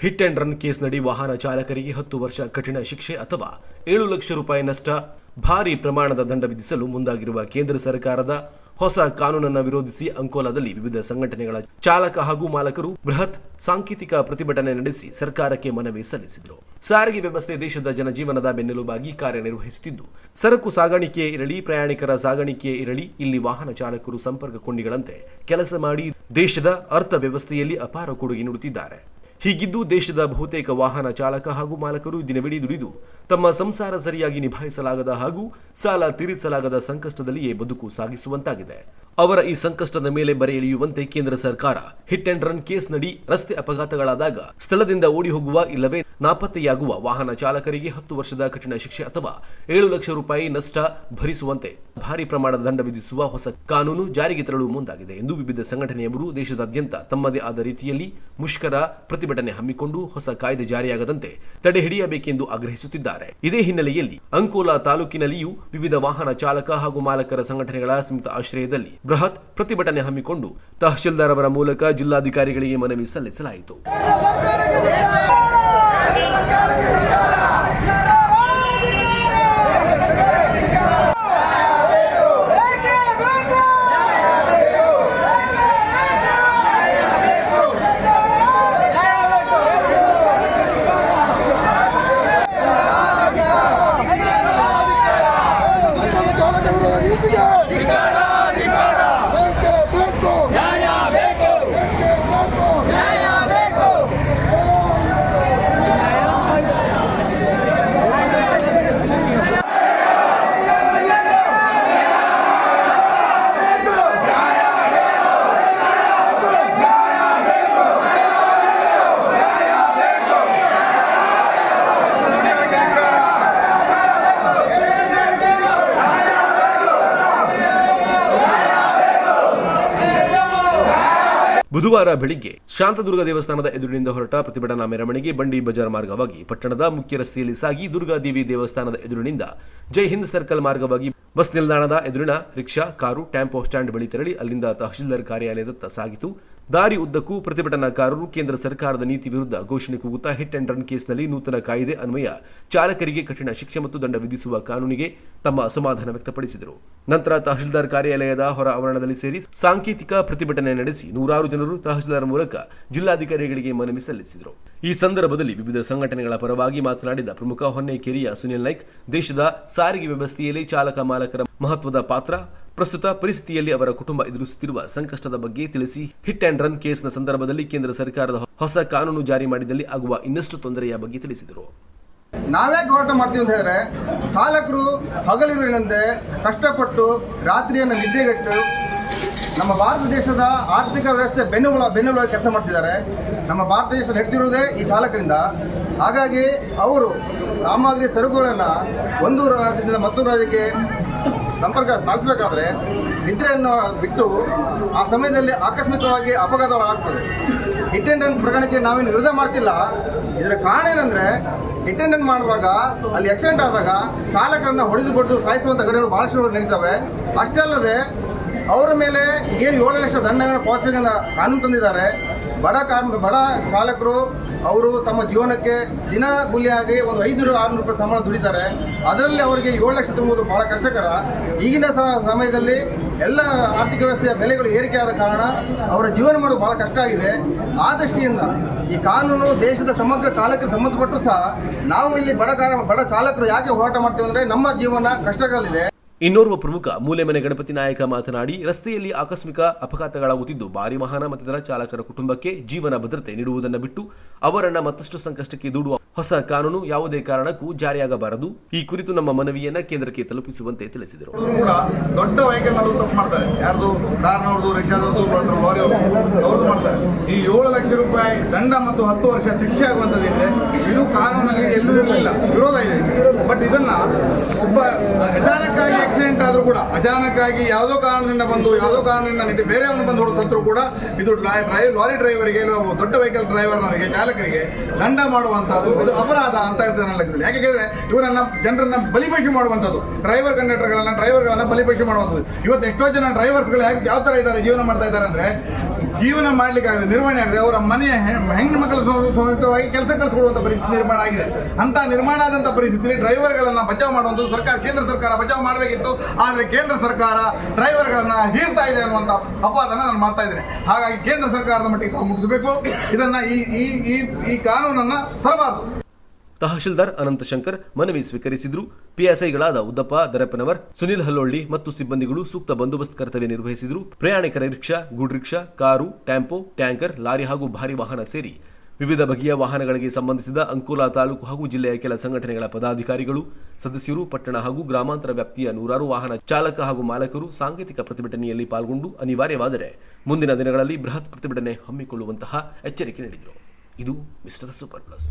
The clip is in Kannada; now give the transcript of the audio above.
ಹಿಟ್ ಅಂಡ್ ರನ್ ಕೇಸ್ನಡಿ ವಾಹನ ಚಾಲಕರಿಗೆ 10 ವರ್ಷ ಕಠಿಣ ಶಿಕ್ಷೆ ಅಥವಾ 7 ಲಕ್ಷ ರೂಪಾಯಿ ನಷ್ಟ, ಭಾರಿ ಪ್ರಮಾಣದ ದಂಡ ವಿಧಿಸಲು ಮುಂದಾಗಿರುವ ಕೇಂದ್ರ ಸರ್ಕಾರದ ಹೊಸ ಕಾನೂನನ್ನು ವಿರೋಧಿಸಿ ಅಂಕೋಲಾದಲ್ಲಿ ವಿವಿಧ ಸಂಘಟನೆಗಳ ಚಾಲಕ ಹಾಗೂ ಮಾಲಕರು ಬೃಹತ್ ಸಾಂಕೇತಿಕ ಪ್ರತಿಭಟನೆ ನಡೆಸಿ ಸರ್ಕಾರಕ್ಕೆ ಮನವಿ ಸಲ್ಲಿಸಿದರು. ಸಾರಿಗೆ ವ್ಯವಸ್ಥೆ ದೇಶದ ಜನಜೀವನದ ಬೆನ್ನೆಲುಬಾಗಿ ಕಾರ್ಯನಿರ್ವಹಿಸುತ್ತಿದ್ದು, ಸರಕು ಸಾಗಾಣಿಕೆ ಇರಲಿ, ಪ್ರಯಾಣಿಕರ ಸಾಗಾಣಿಕೆ ಇರಲಿ, ಇಲ್ಲಿ ವಾಹನ ಚಾಲಕರು ಸಂಪರ್ಕ ಕೊಂಡಿಗಳಂತೆ ಕೆಲಸ ಮಾಡಿ ದೇಶದ ಅರ್ಥ ವ್ಯವಸ್ಥೆಯಲ್ಲಿ ಅಪಾರ ಕೊಡುಗೆ ನೀಡುತ್ತಿದ್ದಾರೆ. ಹೀಗಿದ್ದು ದೇಶದ ಬಹುತೇಕ ವಾಹನ ಚಾಲಕ ಹಾಗೂ ಮಾಲಕರು ದಿನವಿಡೀ ದುಡಿದು ತಮ್ಮ ಸಂಸಾರ ಸರಿಯಾಗಿ ನಿಭಾಯಿಸಲಾಗದ ಹಾಗೂ ಸಾಲ ತೀರಿಸಲಾಗದ ಸಂಕಷ್ಟದಲ್ಲಿಯೇ ಬದುಕು ಸಾಗಿಸುವಂತಾಗಿದೆ. ಅವರ ಈ ಸಂಕಷ್ಟದ ಮೇಲೆ ಬರೆ ಎಳೆಯುವಂತೆ ಕೇಂದ್ರ ಸರ್ಕಾರ ಹಿಟ್ ಅಂಡ್ ರನ್ ಕೇಸ್ನಡಿ ರಸ್ತೆ ಅಪಘಾತಗಳಾದಾಗ ಸ್ಥಳದಿಂದ ಓಡಿ ಹೋಗುವ ಇಲ್ಲವೇ ನಾಪತ್ತೆಯಾಗುವ ವಾಹನ ಚಾಲಕರಿಗೆ 10 ವರ್ಷದ ಕಠಿಣ ಶಿಕ್ಷೆ ಅಥವಾ 7 ಲಕ್ಷ ರೂಪಾಯಿ ನಷ್ಟ ಭರಿಸುವಂತೆ ಭಾರಿ ಪ್ರಮಾಣದ ದಂಡ ವಿಧಿಸುವ ಹೊಸ ಕಾನೂನು ಜಾರಿಗೆ ತರಲು ಮುಂದಾಗಿದೆ ಎಂದು ವಿವಿಧ ಸಂಘಟನೆಯವರು ದೇಶದಾದ್ಯಂತ ತಮ್ಮದೇ ಆದ ರೀತಿಯಲ್ಲಿ ಮುಷ್ಕರ ಪ್ರತಿಭಟನೆ ಹಮ್ಮಿಕೊಂಡು ಹೊಸ ಕಾಯ್ದೆ ಜಾರಿಯಾಗದಂತೆ ತಡೆ ಹಿಡಿಯಬೇಕೆಂದು ಆಗ್ರಹಿಸುತ್ತಿದ್ದಾರೆ. ಇದೇ ಹಿನ್ನೆಲೆಯಲ್ಲಿ ಅಂಕೋಲಾ ತಾಲೂಕಿನಲ್ಲಿಯೂ ವಿವಿಧ ವಾಹನ ಚಾಲಕ ಹಾಗೂ ಮಾಲಕರ ಸಂಘಟನೆಗಳ ಸಂಯುಕ್ತ ಆಶ್ರಯದಲ್ಲಿ ಬೃಹತ್ ಪ್ರತಿಭಟನೆ ಹಮ್ಮಿಕೊಂಡು ತಹಶೀಲ್ದಾರ್ ಅವರ ಮೂಲಕ ಜಿಲ್ಲಾಧಿಕಾರಿಗಳಿಗೆ ಮನವಿ ಸಲ್ಲಿಸಲಾಯಿತು. ಬುಧವಾರ ಬೆಳಿಗ್ಗೆ ಶಾಂತದುರ್ಗ ದೇವಸ್ಥಾನದ ಎದುರಿನಿಂದ ಹೊರಟ ಪ್ರತಿಭಟನಾ ಮೆರವಣಿಗೆ ಬಂಡಿ ಬಜಾರ್ ಮಾರ್ಗವಾಗಿ ಪಟ್ಟಣದ ಮುಖ್ಯ ರಸ್ತೆಯಲ್ಲಿ ಸಾಗಿ ದುರ್ಗಾದೇವಿ ದೇವಸ್ಥಾನದ ಎದುರಿನಿಂದ ಜೈ ಹಿಂದ್ ಸರ್ಕಲ್ ಮಾರ್ಗವಾಗಿ ಬಸ್ ನಿಲ್ದಾಣದ ಎದುರಿನ ರಿಕ್ಷಾ, ಕಾರು, ಟೆಂಪೋ ಸ್ಟ್ಯಾಂಡ್ ಬಳಿ ತೆರಳಿ ಅಲ್ಲಿಂದ ತಹಶೀಲ್ದಾರ್ ಕಾರ್ಯಾಲಯದತ್ತ ಸಾಗಿತು. ದಾರಿ ಉದ್ದಕ್ಕೂ ಪ್ರತಿಭಟನಾಕಾರರು ಕೇಂದ್ರ ಸರ್ಕಾರದ ನೀತಿ ವಿರುದ್ಧ ಘೋಷಣೆ ಕೂಗುತ್ತಾ ಹಿಟ್ ಅಂಡ್ ರನ್ ಕೇಸ್ನಲ್ಲಿ ನೂತನ ಕಾಯ್ದೆ ಅನ್ವಯ ಚಾಲಕರಿಗೆ ಕಠಿಣ ಶಿಕ್ಷೆ ಮತ್ತು ದಂಡ ವಿಧಿಸುವ ಕಾನೂನಿಗೆ ತಮ್ಮ ಅಸಮಾಧಾನ ವ್ಯಕ್ತಪಡಿಸಿದರು. ನಂತರ ತಹಶೀಲ್ದಾರ್ ಕಾರ್ಯಾಲಯದ ಹೊರ ಆವರಣದಲ್ಲಿ ಸೇರಿ ಸಾಂಕೇತಿಕ ಪ್ರತಿಭಟನೆ ನಡೆಸಿ ನೂರಾರು ಜನರು ತಹಶೀಲ್ದಾರ್ ಮೂಲಕ ಜಿಲ್ಲಾಧಿಕಾರಿಗಳಿಗೆ ಮನವಿ ಸಲ್ಲಿಸಿದರು. ಈ ಸಂದರ್ಭದಲ್ಲಿ ವಿವಿಧ ಸಂಘಟನೆಗಳ ಪರವಾಗಿ ಮಾತನಾಡಿದ ಪ್ರಮುಖ ಹೊನ್ನೇಕೆರೆಯ ಸುನಿಲ್ ನಾಯ್ಕ್, ದೇಶದ ಸಾರಿಗೆ ವ್ಯವಸ್ಥೆಯಲ್ಲಿ ಚಾಲಕ ಮಾಲಕರ ಮಹತ್ವದ ಪಾತ್ರ, ಪ್ರಸ್ತುತ ಪರಿಸ್ಥಿತಿಯಲ್ಲಿ ಅವರ ಕುಟುಂಬ ಎದುರಿಸುತ್ತಿರುವ ಸಂಕಷ್ಟದ ಬಗ್ಗೆ ತಿಳಿಸಿ, ಹಿಟ್ ಅಂಡ್ ರನ್ ಕೇಸ್ನ ಸಂದರ್ಭದಲ್ಲಿ ಕೇಂದ್ರ ಸರ್ಕಾರದ ಹೊಸ ಕಾನೂನು ಜಾರಿ ಮಾಡಿದಲ್ಲಿ ಆಗುವ ಇನ್ನಷ್ಟು ತೊಂದರೆಯ ಬಗ್ಗೆ ತಿಳಿಸಿದರು. ನಾವ್ಯಾಕೆ ಹೋರಾಟ ಮಾಡ್ತೀವಿ ಅಂತ ಹೇಳಿದ್ರೆ, ಚಾಲಕರು ಹಗಲಿರುಳಿನಂತೆ ಕಷ್ಟಪಟ್ಟು ರಾತ್ರಿಯನ್ನು ನಿದ್ದೆಗೆಟ್ಟು ನಮ್ಮ ಭಾರತ ದೇಶದ ಆರ್ಥಿಕ ವ್ಯವಸ್ಥೆ ಬೆನ್ನೆಲುಬಾಗಿ ಕೆಲಸ ಮಾಡ್ತಿದ್ದಾರೆ. ನಮ್ಮ ಭಾರತ ದೇಶ ನಡೆದಿರುವುದೇ ಈ ಚಾಲಕರಿಂದ. ಹಾಗಾಗಿ ಅವರು ಸಾಮಗ್ರಿ ಸರಕುಗಳನ್ನು ಒಂದು ರಾಜ್ಯದಿಂದ ಮತ್ತೊಂದು ರಾಜ್ಯಕ್ಕೆ ಸಂಪರ್ಕ ಸಾಧಿಸಬೇಕಾದ್ರೆ ನಿದ್ರೆಯನ್ನು ಬಿಟ್ಟು ಆ ಸಮಯದಲ್ಲಿ ಆಕಸ್ಮಿಕವಾಗಿ ಅಪಘಾತಗಳಾಗ್ತದೆ. ಹಿಟ್ ಅಂಡ್ ರನ್ ಪ್ರಕರಣಕ್ಕೆ ನಾವೇನು ವಿರೋಧ ಮಾಡ್ತಿಲ್ಲ. ಇದರ ಕಾರಣ ಏನಂದರೆ, ಹಿಟ್ ಅಂಡ್ ರನ್ ಮಾಡುವಾಗ ಅಲ್ಲಿ ಆಕ್ಸಿಡೆಂಟ್ ಆದಾಗ ಚಾಲಕರನ್ನು ಹೊಡೆದು ಬಡಿದು ಸಾಯಿಸುವಂಥ ಘಟನೆಗಳು ಭಾಳಷ್ಟು ನಡೀತವೆ. ಅಷ್ಟೇ ಅಲ್ಲದೆ ಅವರ ಮೇಲೆ ಏನು 7 ಲಕ್ಷ ದಂಡವನ್ನು ಪಾವತಿಸಬೇಕಂತ ಕಾನೂನು ತಂದಿದ್ದಾರೆ. ಬಡ ಚಾಲಕರು ಅವರು ತಮ್ಮ ಜೀವನಕ್ಕೆ ದಿನ ಕೂಲಿಯಾಗಿ ಒಂದು 500-600 ರೂಪಾಯಿ ಸಂಬಳ ದುಡಿತಾರೆ. ಅದರಲ್ಲಿ ಅವರಿಗೆ 7 ಲಕ್ಷ ತುಂಬುವುದು ಬಹಳ ಕಷ್ಟಕರ. ಈಗಿನ ಸಮಯದಲ್ಲಿ ಎಲ್ಲ ಆರ್ಥಿಕ ವ್ಯವಸ್ಥೆಯ ಬೆಲೆಗಳು ಏರಿಕೆ ಆದ ಕಾರಣ ಅವರ ಜೀವನ ಮಾಡೋದು ಬಹಳ ಕಷ್ಟ ಆಗಿದೆ. ಆ ದೃಷ್ಟಿಯಿಂದ ಈ ಕಾನೂನು ದೇಶದ ಸಮಗ್ರ ಚಾಲಕರಿಗೆ ಸಂಬಂಧಪಟ್ಟರು ಸಹ ನಾವು ಇಲ್ಲಿ ಬಡ ಚಾಲಕರು ಯಾಕೆ ಹೋರಾಟ ಮಾಡ್ತೀವಿ ಅಂದರೆ, ನಮ್ಮ ಜೀವನ ಕಷ್ಟದಲ್ಲಿದೆ. ಇನ್ನೋರ್ವ ಪ್ರಮುಖ ಮೂಲೆಮನೆ ಗಣಪತಿ ನಾಯಕ ಮಾತನಾಡಿ, ರಸ್ತೆಯಲ್ಲಿ ಆಕಸ್ಮಿಕ ಅಪಘಾತಗಳಾಗುತ್ತಿದ್ದು ಭಾರಿ ವಾಹನ ಮತ್ತಿತರ ಚಾಲಕರ ಕುಟುಂಬಕ್ಕೆ ಜೀವನ ಭದ್ರತೆ ನೀಡುವುದನ್ನು ಬಿಟ್ಟು ಅವರನ್ನ ಮತ್ತಷ್ಟು ಸಂಕಷ್ಟಕ್ಕೆ ದೂಡುವ ಹೊಸ ಕಾನೂನು ಯಾವುದೇ ಕಾರಣಕ್ಕೂ ಜಾರಿಯಾಗಬಾರದು. ಈ ಕುರಿತು ನಮ್ಮ ಮನವಿಯನ್ನ ಕೇಂದ್ರಕ್ಕೆ ತಲುಪಿಸುವಂತೆ ತಿಳಿಸಿದರು. ದೊಡ್ಡ ವೆಹಿಕಲ್ ತಪ್ಪು ಮಾಡ್ತಾರೆ, ಯಾರ್ದು ಕಾರ್ನವ್ರದ್ದು, ರಿಕ್ಷಾದವ್ರದ್ದು, ಲಾರಿ ಅವ್ರದ್ದು ಮಾಡ್ತಾರೆ. ಈ 7 ಲಕ್ಷ ರೂಪಾಯಿ ದಂಡ ಮತ್ತು 10 ವರ್ಷ ಶಿಕ್ಷೆ ಆಗುವಂಥದ್ದಿದೆ. ಇದು ಕಾನೂನಲ್ಲಿ ಎಲ್ಲೂ ಇರಲಿಲ್ಲ, ವಿರೋಧ ಇದೆ. ಬಟ್ ಇದನ್ನ ಒಬ್ಬ ಅಚಾನಕ್ಕಾಗಿ ಆಕ್ಸಿಡೆಂಟ್ ಆದ್ರೂ ಕೂಡ, ಅಚಾನಕ್ಕಾಗಿ ಯಾವುದೋ ಕಾರಣದಿಂದ ಬೇರೆಯವನು ಬಂದು ಹೊಡೆಸತ್ರು ಕೂಡ ಇದು ಲಾರಿ ಡ್ರೈವರಿಗೆ, ದೊಡ್ಡ ವೆಹಿಕಲ್ ಡ್ರೈವರ್ನವರಿಗೆ, ಚಾಲಕರಿಗೆ ದಂಡ ಮಾಡುವಂತದ್ದು ಇದು ಅಪರಾಧ ಅಂತ ಹೇಳ್ತಾರೆ ನನ್ನ ಲೆಕ್ಕದಲ್ಲಿ. ಯಾಕೆಂದ್ರೆ ಇವರನ್ನ ಜನರನ್ನ ಬಲಿಪಶು ಮಾಡುವಂಥದ್ದು, ಡ್ರೈವರ್ಗಳನ್ನ ಬಲಿಪಶು ಮಾಡುವಂಥದ್ದು. ಇವತ್ತು ಎಷ್ಟೋ ಜನ ಡ್ರೈವರ್ಸ್ಗಳು ಯಾವ ತರ ಇದ್ದಾರೆ, ಜೀವನ ಮಾಡ್ತಾ ಇದ್ದಾರೆ ಅಂದ್ರೆ ಜೀವನ ಮಾಡ್ಲಿಕ್ಕೆ ಆಗದೆ, ನಿರ್ವಹಣೆ ಆಗದೆ, ಅವರ ಮನೆಯ ಹೆಣ್ಣು ಮಕ್ಕಳ ಸಮೇತವಾಗಿ ಕೆಲಸ ಕಳಿಸ್ಕೊಡುವಂತ ಪರಿಸ್ಥಿತಿ ನಿರ್ಮಾಣ ಆಗಿದೆ. ಅಂತ ನಿರ್ಮಾಣ ಆದಂತ ಪರಿಸ್ಥಿತಿಯಲ್ಲಿ ಡ್ರೈವರ್ಗಳನ್ನ ಬಚಾವ್ ಮಾಡುವಂಥದ್ದು ಸರ್ಕಾರ, ಕೇಂದ್ರ ಸರ್ಕಾರ ಬಚಾವ್ ಮಾಡಬೇಕಿತ್ತು. ಆದರೆ ಕೇಂದ್ರ ಸರ್ಕಾರ ಡ್ರೈವರ್ಗಳನ್ನ ಹೀರ್ತಾ ಇದೆ ಅನ್ನುವಂಥ ಅಪವಾದನ ನಾನು ಮಾಡ್ತಾ ಇದ್ದೇನೆ. ಹಾಗಾಗಿ ಕೇಂದ್ರ ಸರ್ಕಾರದ ಮಟ್ಟಿಗೆ ತಾವು ಮುಟ್ಟಿಸಬೇಕು, ಇದನ್ನ ಈ ಕಾನೂನನ್ನ ತರಬಾರದು. ತಹಶೀಲ್ದಾರ್ ಅನಂತಶಂಕರ್ ಮನವಿ ಸ್ವೀಕರಿಸಿದ್ರು. ಪಿಎಸ್ಐಗಳಾದ ಉದ್ದಪ್ಪ ದರಪ್ಪನವರ್, ಸುನಿಲ್ ಹಲ್ಲೊಳ್ಳಿ ಮತ್ತು ಸಿಬ್ಬಂದಿಗಳು ಸೂಕ್ತ ಬಂದೋಬಸ್ತ್ ಕರ್ತವ್ಯ ನಿರ್ವಹಿಸಿದ್ರು. ಪ್ರಯಾಣಿಕರ rickshaw, goods rickshaw, car, tempo, tanker, lorry ಹಾಗೂ ಭಾರಿ ವಾಹನ ಸೇರಿ ವಿವಿಧ ಬಗೆಯ ವಾಹನಗಳಿಗೆ ಸಂಬಂಧಿಸಿದ ಅಂಕೋಲಾ ತಾಲೂಕು ಹಾಗೂ ಜಿಲ್ಲೆಯ ಕೆಲ ಸಂಘಟನೆಗಳ ಪದಾಧಿಕಾರಿಗಳು, ಸದಸ್ಯರು, ಪಟ್ಟಣ ಹಾಗೂ ಗ್ರಾಮಾಂತರ ವ್ಯಾಪ್ತಿಯ ನೂರಾರು ವಾಹನ ಚಾಲಕ ಹಾಗೂ ಮಾಲಕರು ಸಾಂಕೇತಿಕ ಪ್ರತಿಭಟನೆಯಲ್ಲಿ ಪಾಲ್ಗೊಂಡು ಅನಿವಾರ್ಯವಾದರೆ ಮುಂದಿನ ದಿನಗಳಲ್ಲಿ ಬೃಹತ್ ಪ್ರತಿಭಟನೆ ಹಮ್ಮಿಕೊಳ್ಳುವಂತಹ ಎಚ್ಚರಿಕೆ ನೀಡಿದರು. ಇದು ಮಿಸ್ಟರ್ ಸೂಪರ್ ಪ್ಲಸ್.